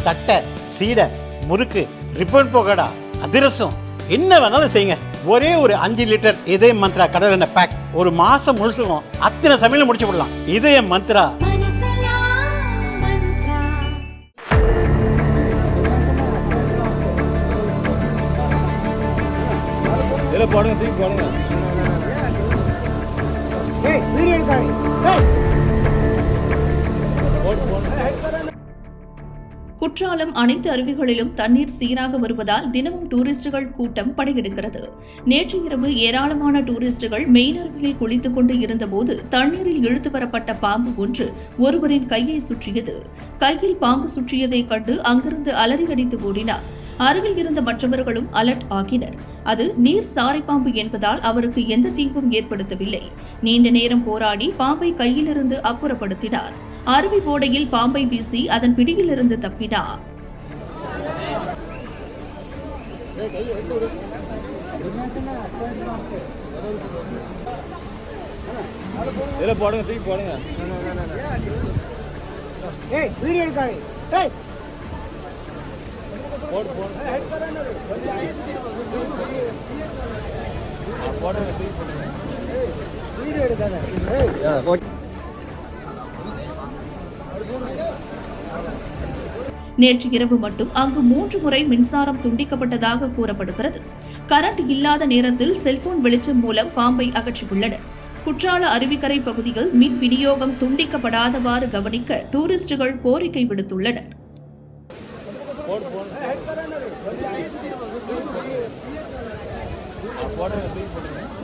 தட்டை, சீடை, முறுக்கு, ரிப்பன் பக்கோடா, அதிரசம், என்ன வேணாலும் செய்யுங்க. ஒரே ஒரு 5 லிட்டர் இதய மந்த்ரா கடல் எண்ணெய் பேக் ஒரு மாசம் முழுசுக்கும் அத்தனை சமையல் முடிச்சு விடலாம். இதய மந்த்ரா. போடுங்க, தூக்கி போடுங்க. குற்றாலம் அனைத்து அருவிகளிலும் தண்ணீர் சீராக வருவதால் தினமும் டூரிஸ்டுகள் கூட்டம் படையெடுக்கிறது. நேற்று இரவு ஏராளமான டூரிஸ்டுகள் மெயின் அருவியில் குளித்துக் கொண்டு இருந்தபோது தண்ணீரில் இழுத்து வரப்பட்ட பாம்பு ஒன்று ஒருவரின் கையை சுற்றியது. கையில் பாம்பு சுற்றியதை கண்டு அங்கிருந்து அலறி அடித்து ஓடினார். அருகில் இருந்த மற்றவர்களும் அலர்ட் ஆகினர். அது நீர் சாரை பாம்பு என்பதால் அவருக்கு எந்த தீங்கும் ஏற்படுத்தவில்லை. நீண்ட நேரம் போராடி பாம்பை கையிலிருந்து அப்புறப்படுத்தினார். அருவி ஓடையில் பாம்பை வீசி அதன் பிடியிலிருந்து தப்பினார். போடுங்க, தூக்கி போடுங்க. நேற்று இரவு மட்டும் அங்கு 3 முறை மின்சாரம் துண்டிக்கப்பட்டதாக கூறப்படுகிறது. கரண்ட் இல்லாத நேரத்தில் செல்போன் வெளிச்சம் மூலம் பாம்பை அகற்றியுள்ளனர். குற்றால அருவிக்கரை பகுதியில் மின் விநியோகம் துண்டிக்கப்படாதவாறு கவனிக்க டூரிஸ்டுகள் கோரிக்கை விடுத்துள்ளனர். போடுங்க, தூக்கி போடுங்க.